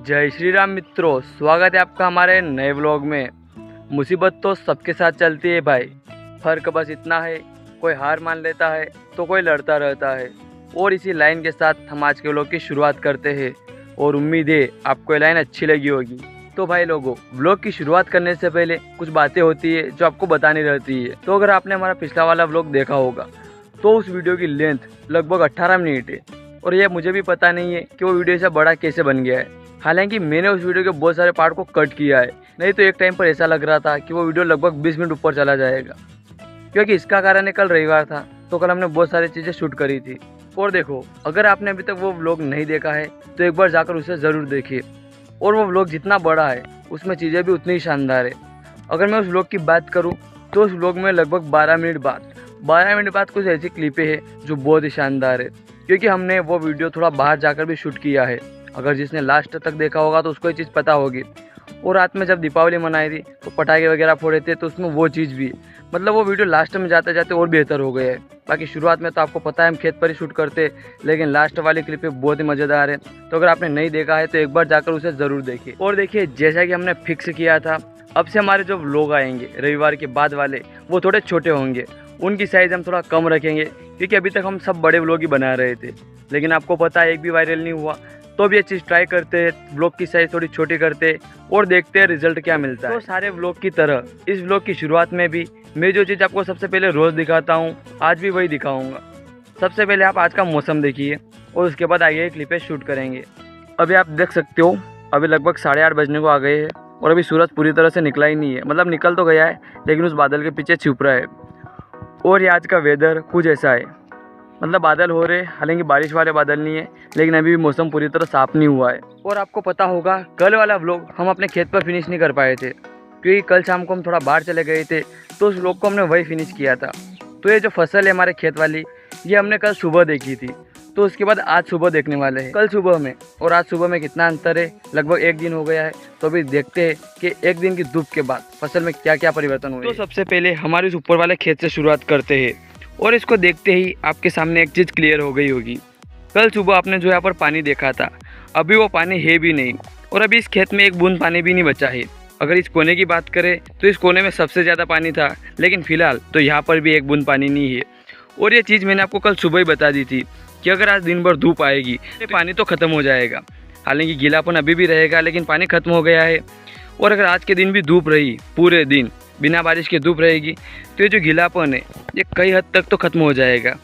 जय श्री राम मित्रों, स्वागत है आपका हमारे नए व्लॉग में। मुसीबत तो सबके साथ चलती है भाई, फर्क बस इतना है कोई हार मान लेता है तो कोई लड़ता रहता है। और इसी लाइन के साथ हम आज के व्लॉग की शुरुआत करते हैं और उम्मीद है आपको ये लाइन अच्छी लगी होगी। तो भाई लोगों, व्लॉग की शुरुआत करने से पहले कुछ बातें होती है जो आपको बतानी रहती है। तो अगर आपने हमारा पिछला वाला व्लॉग देखा होगा तो उस वीडियो की लेंथ लगभग 18 मिनट है और ये मुझे भी पता नहीं है कि वो वीडियो से बड़ा कैसे बन गया है। हालांकि मैंने उस वीडियो के बहुत सारे पार्ट को कट किया है, नहीं तो एक टाइम पर ऐसा लग रहा था कि वो वीडियो लगभग 20 मिनट ऊपर चला जाएगा। क्योंकि इसका कारण है कल रविवार था तो कल हमने बहुत सारी चीज़ें शूट करी थी। और देखो, अगर आपने अभी तक वो व्लॉग नहीं देखा है तो एक बार जाकर उसे ज़रूर देखिए। और वो व्लॉग जितना बड़ा है उसमें चीज़ें भी उतनी ही शानदार है। अगर मैं उस व्लॉग की बात करूँ तो उस व्लॉग में लगभग 12 मिनट बाद कुछ ऐसी क्लिपें हैं जो बहुत ही शानदार है। क्योंकि हमने वो वीडियो थोड़ा बाहर जाकर भी शूट किया है। अगर जिसने लास्ट तक देखा होगा तो उसको ये चीज़ पता होगी। और रात में जब दीपावली मनाई थी तो पटाखे वगैरह फोड़े थे तो उसमें वो चीज़ भी, मतलब वो वीडियो लास्ट में जाते जाते और बेहतर हो गया है। बाकी शुरुआत में तो आपको पता है हम खेत पर ही शूट करते, लेकिन लास्ट वाली क्लिपें बहुत ही मज़ेदार है। तो अगर आपने नहीं देखा है तो एक बार जाकर उसे ज़रूर देखिए। और देखिए, जैसा कि हमने फिक्स किया था, अब से हमारे जो व्लॉग आएंगे रविवार के बाद वाले वो थोड़े छोटे होंगे। उनकी साइज़ हम थोड़ा कम रखेंगे क्योंकि अभी तक हम सब बड़े व्लॉग ही बना रहे थे, लेकिन आपको पता है एक भी वायरल नहीं हुआ। तो भी ये चीज़ ट्राई करते हैं, व्लॉग की साइज़ थोड़ी छोटी करते हैं और देखते हैं रिजल्ट क्या मिलता है। तो सारे व्लॉग की तरह इस व्लॉग की शुरुआत में भी मैं जो चीज़ आपको सबसे पहले रोज़ दिखाता हूँ आज भी वही दिखाऊँगा। सबसे पहले आप आज का मौसम देखिए और उसके बाद आगे क्लिपें शूट करेंगे। अभी आप देख सकते हो, अभी लगभग 8:30 बजने को आ गए हैं और अभी सूरज पूरी तरह से निकला ही नहीं है। मतलब निकल तो गया है लेकिन उस बादल के पीछे छुप रहा है। और ये आज का वेदर कुछ ऐसा है, मतलब बादल हो रहे, हालांकि बारिश वाले बादल नहीं है, लेकिन अभी भी मौसम पूरी तरह साफ नहीं हुआ है। और आपको पता होगा कल वाला व्लॉग हम अपने खेत पर फिनिश नहीं कर पाए थे क्योंकि कल शाम को हम थोड़ा बाहर चले गए थे, तो उस व्लॉग को हमने वही फिनिश किया था। तो ये जो फसल है हमारे खेत वाली, ये हमने कल सुबह देखी थी, तो उसके बाद आज सुबह देखने वाले हैं। कल सुबह में और आज सुबह में कितना अंतर है, लगभग एक दिन हो गया है। तो अभी देखते हैं कि एक दिन की धूप के बाद फसल में क्या क्या परिवर्तन हुए। तो सबसे पहले हमारे इस ऊपर वाले खेत से शुरुआत करते हैं और इसको देखते ही आपके सामने एक चीज़ क्लियर हो गई होगी। कल सुबह आपने जो यहाँ पर पानी देखा था, अभी वो पानी है भी नहीं और अभी इस खेत में एक बूंद पानी भी नहीं बचा है। अगर इस कोने की बात करें तो इस कोने में सबसे ज़्यादा पानी था, लेकिन फिलहाल तो यहाँ पर भी एक बूंद पानी नहीं है। और ये चीज़ मैंने आपको कल सुबह ही बता दी थी कि अगर आज दिन भर धूप आएगी तो पानी तो ख़त्म हो जाएगा। हालांकि गीलापन अभी भी रहेगा लेकिन पानी ख़त्म हो गया है। और अगर आज के दिन भी धूप रही, पूरे दिन बिना बारिश के धूप रहेगी, तो ये जो गीलापन है ये कई हद तक तो ख़त्म हो जाएगा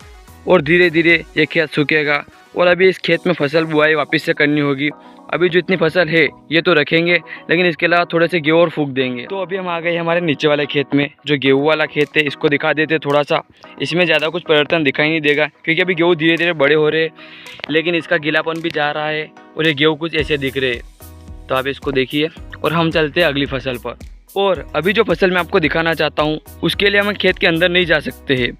और धीरे धीरे ये खेत सूखेगा। और अभी इस खेत में फसल बुआई वापस से करनी होगी। अभी जो इतनी फसल है ये तो रखेंगे, लेकिन इसके अलावा थोड़े से गेहूँ और फूक देंगे। तो अभी हम आ गए हमारे नीचे वाले खेत में, जो गेहूँ वाला खेत है इसको दिखा देते थोड़ा सा। इसमें ज़्यादा कुछ परिवर्तन दिखाई नहीं देगा क्योंकि अभी गेहूँ धीरे धीरे बड़े हो रहे हैं, लेकिन इसका गीलापन भी जा रहा है और ये गेहूँ कुछ ऐसे दिख रहे हैं। तो आप इसको देखिए और हम चलते हैं अगली फसल पर। और अभी जो फसल मैं आपको दिखाना चाहता हूँ उसके लिए हम खेत के अंदर नहीं जा सकते हैं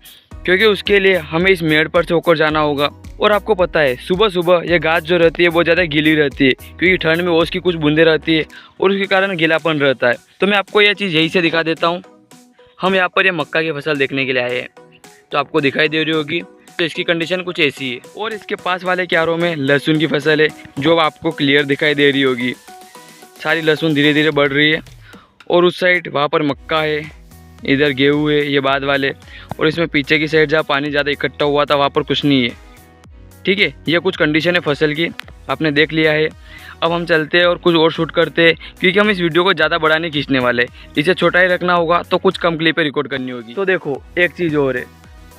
क्योंकि उसके लिए हमें इस मेड़ पर से होकर जाना होगा। और आपको पता है सुबह सुबह ये घास जो रहती है वो ज़्यादा गीली रहती है क्योंकि ठंड में ओस की कुछ बूंदें रहती है और उसके कारण गीलापन रहता है। तो मैं आपको यह चीज़ यहीं से दिखा देता हूँ। हम यहाँ पर ये मक्का की फसल देखने के लिए आए हैं, तो आपको दिखाई दे रही होगी। तो इसकी कंडीशन कुछ ऐसी है। और इसके पास वाले क्यारों में लहसुन की फसल है जो आपको क्लियर दिखाई दे रही होगी। सारी लहसुन धीरे धीरे बढ़ रही है और उस साइड वहाँ पर मक्का है, इधर गेहूँ है ये बाद वाले, और इसमें पीछे की साइड जहाँ पानी ज़्यादा इकट्ठा हुआ था वहाँ पर कुछ नहीं है। ठीक है, ये कुछ कंडीशन है फसल की, आपने देख लिया है। अब हम चलते हैं और कुछ और शूट करते हैं क्योंकि हम इस वीडियो को ज़्यादा बड़ा नहीं खींचने वाले, इसे छोटा ही रखना होगा तो कुछ कम क्लिपें रिकॉर्ड करनी होगी। तो देखो, एक चीज़ और है,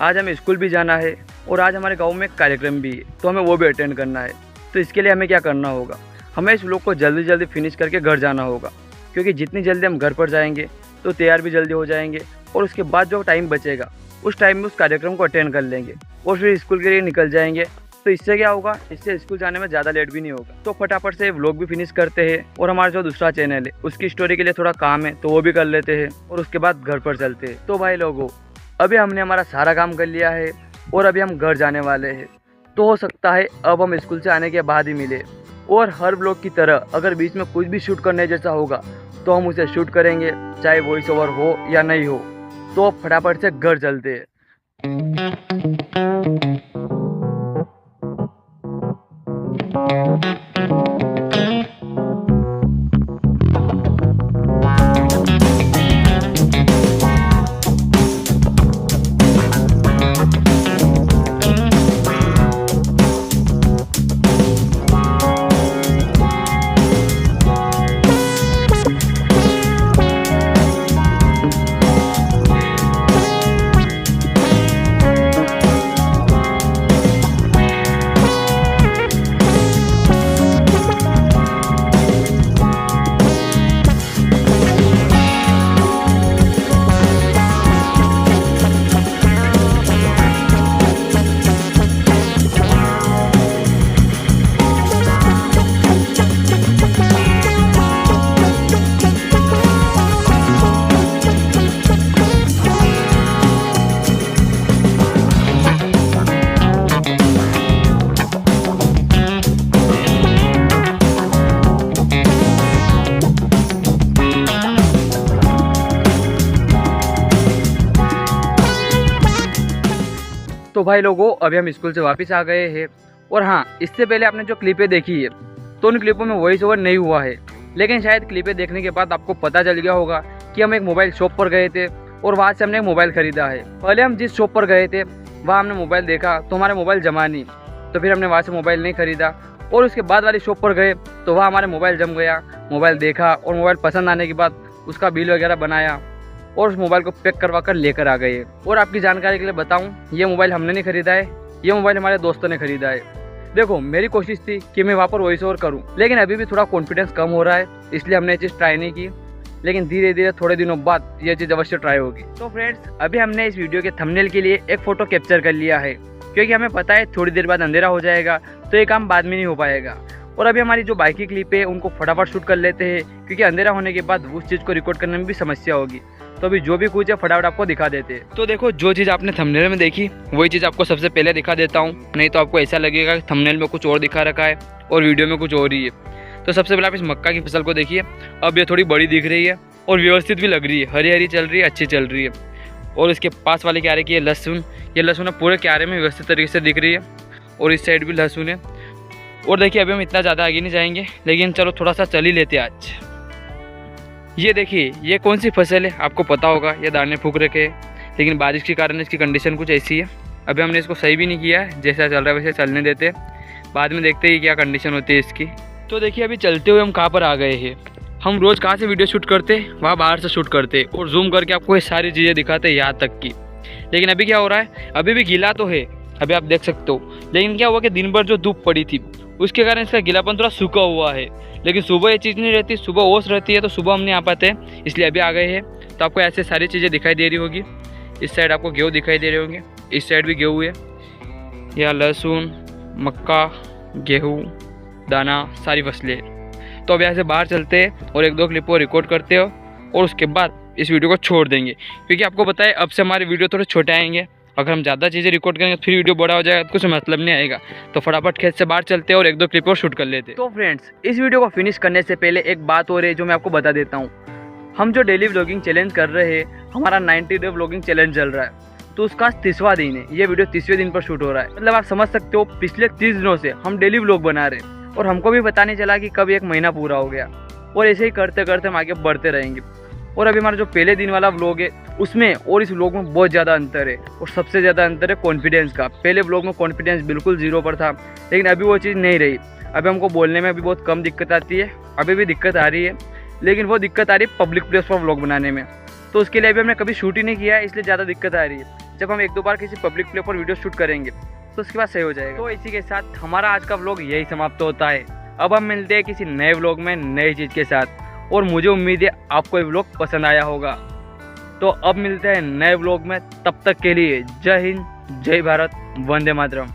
आज हमें स्कूल भी जाना है और आज हमारे गाँव में एक कार्यक्रम भी है, तो हमें वो भी अटेंड करना है। तो इसके लिए हमें क्या करना होगा, हमें इस व्लॉग को जल्दी जल्दी फिनिश करके घर जाना होगा क्योंकि जितनी जल्दी हम घर पर जाएंगे तो तैयार भी जल्दी हो जाएंगे और उसके बाद जो टाइम बचेगा उस टाइम में उस कार्यक्रम को अटेंड कर लेंगे और फिर स्कूल के लिए निकल जाएंगे। तो इससे क्या होगा, इससे स्कूल जाने में ज़्यादा लेट भी नहीं होगा। तो फटाफट से व्लॉग भी फिनिश करते हैं और हमारा जो दूसरा चैनल है उसकी स्टोरी के लिए थोड़ा काम है तो वो भी कर लेते हैं और उसके बाद घर पर चलते हैं। तो भाई लोगों, अभी हमने हमारा सारा काम कर लिया है और अभी हम घर जाने वाले हैं। तो हो सकता है अब हम स्कूल से आने के बाद ही मिले, और हर व्लॉग की तरह अगर बीच में कुछ भी शूट करने जैसा होगा तो हम उसे शूट करेंगे, चाहे वॉइस ओवर हो या नहीं हो। तो फटाफट से घर चलते हैं। तो भाई लोगों, अभी हम स्कूल से वापस आ गए हैं। और हाँ, इससे पहले आपने जो क्लिपें देखी है तो उन क्लिपों में वॉइस ओवर नहीं हुआ है, लेकिन शायद क्लिपें देखने के बाद आपको पता चल गया होगा कि हम एक मोबाइल शॉप पर गए थे और वहाँ से हमने एक मोबाइल ख़रीदा है। पहले हम जिस शॉप पर गए थे वहाँ हमने मोबाइल देखा तो हमारा मोबाइल जमा नहीं, तो फिर हमने वहाँ से मोबाइल नहीं ख़रीदा। और उसके बाद वाली शॉप पर गए तो वहाँ हमारे मोबाइल जम गया। मोबाइल देखा और मोबाइल पसंद आने के बाद उसका बिल वगैरह बनाया और उस मोबाइल को पैक करवा कर लेकर आ गए। और आपकी जानकारी के लिए बताऊँ, ये मोबाइल हमने नहीं ख़रीदा है, ये मोबाइल हमारे दोस्तों ने ख़रीदा है। देखो, मेरी कोशिश थी कि मैं वहाँ पर वॉइस ओवर करूँ, लेकिन अभी भी थोड़ा कॉन्फिडेंस कम हो रहा है, इसलिए हमने ये चीज़ ट्राई नहीं की। लेकिन धीरे धीरे थोड़े दिनों बाद ये चीज़ अवश्य ट्राई होगी। तो फ्रेंड्स, अभी हमने इस वीडियो के थंबनेल के लिए एक फ़ोटो कैप्चर कर लिया है, क्योंकि हमें पता है थोड़ी देर बाद अंधेरा हो जाएगा तो ये काम बाद में नहीं हो पाएगा। और अभी हमारी जो बाइक की क्लिप है उनको फटाफट शूट कर लेते हैं, क्योंकि अंधेरा होने के बाद उस चीज़ को रिकॉर्ड करने में भी समस्या होगी। तो अभी जो भी कुछ है फटाफट आपको दिखा देते हैं। तो देखो, जो चीज़ आपने थंबनेल में देखी वही चीज़ आपको सबसे पहले दिखा देता हूँ, नहीं तो आपको ऐसा लगेगा कि थंबनेल में कुछ और दिखा रखा है और वीडियो में कुछ और ही है। तो सबसे पहले आप इस मक्का की फसल को देखिए। अब ये थोड़ी बड़ी दिख रही है और व्यवस्थित भी लग रही है, हरी हरी चल रही है, अच्छी चल रही है। और इसके पास वाले क्यारे की ये लहसुन है, पूरे क्यारे में व्यवस्थित तरीके से दिख रही है। और इस साइड भी लहसुन है। और देखिए, अभी हम इतना ज़्यादा आगे नहीं जाएंगे, लेकिन चलो थोड़ा सा चल ही लेते हैं आज। ये देखिए, ये कौन सी फसल है आपको पता होगा, ये दाने फूक रखे हैं, लेकिन बारिश के कारण इसकी कंडीशन कुछ ऐसी है। अभी हमने इसको सही भी नहीं किया है, जैसा चल रहा है वैसे चलने देते हैं, बाद में देखते हैं क्या कंडीशन होती है इसकी। तो देखिए, अभी चलते हुए हम कहाँ पर आ गए हैं। हम रोज़ कहाँ से वीडियो शूट करते, वहाँ बाहर से शूट करते और जूम करके आपको ये सारी चीज़ें दिखाते यहाँ तक की। लेकिन अभी क्या हो रहा है, अभी भी गीला तो है, अभी आप देख सकते हो, लेकिन क्या हुआ कि दिन भर जो धूप पड़ी थी उसके कारण इसका गीलापन थोड़ा सूखा हुआ है। लेकिन सुबह ये चीज़ नहीं रहती, सुबह ओस रहती है, तो सुबह हम नहीं आ पाते हैं, इसलिए अभी आ गए हैं। तो आपको ऐसे सारी चीज़ें दिखाई दे रही होगी। इस साइड आपको गेहूँ दिखाई दे रहे होंगे, इस साइड भी गेहूँ है, या लहसुन, मक्का, गेहूँ, दाना, सारी फसलें। तो अब यहाँ से बाहर चलते हैं और एक दो क्लिप को रिकॉर्ड करते हो और उसके बाद इस वीडियो को छोड़ देंगे, क्योंकि आपको पता है अब से हमारे वीडियो थोड़े छोटे आएंगे। अगर हम ज़्यादा चीज़ें रिकॉर्ड करेंगे तो फिर वीडियो बड़ा हो जाएगा, तो कुछ मतलब नहीं आएगा। तो फटाफट खेत से बाहर चलते हैं और एक दो क्लिप और शूट कर लेते हैं। तो फ्रेंड्स, इस वीडियो को फिनिश करने से पहले एक बात और है जो मैं आपको बता देता हूँ। हम जो डेली व्लॉगिंग चैलेंज कर रहे हैं, हमारा 90 डे व्लॉगिंग चैलेंज चल रहा है, तो उसका 30वां दिन है। ये वीडियो 30वें दिन पर शूट हो रहा है। मतलब आप समझ सकते हो, पिछले 30 दिनों से हम डेली व्लॉग बना रहे हैं और हमको भी पता नहीं चला कि कब एक महीना पूरा हो गया। और ऐसे ही करते करते हम आगे बढ़ते रहेंगे। और अभी हमारा जो पहले दिन वाला व्लॉग है उसमें और इस व्लॉग में बहुत ज़्यादा अंतर है, और सबसे ज़्यादा अंतर है कॉन्फिडेंस का। पहले व्लॉग में कॉन्फिडेंस बिल्कुल 0 पर था, लेकिन अभी वो चीज़ नहीं रही। अभी हमको बोलने में अभी बहुत कम दिक्कत आती है, अभी भी दिक्कत आ रही है, लेकिन वो दिक्कत आ रही है पब्लिक प्लेस पर व्लॉग बनाने में। तो उसके लिए अभी हमने कभी शूट ही नहीं किया है, इसलिए ज़्यादा दिक्कत आ रही है। जब हम एक दो बार किसी पब्लिक प्लेस पर वीडियो शूट करेंगे तो उसके बाद सही हो जाएगा। तो इसी के साथ हमारा आज का व्लॉग यही समाप्त होता है। अब हम मिलते हैं किसी नए व्लॉग में नई चीज़ के साथ, और मुझे उम्मीद है आपको ये व्लॉग पसंद आया होगा। तो अब मिलते हैं नए व्लॉग में, तब तक के लिए जय हिंद, जय भारत, वंदे मातरम।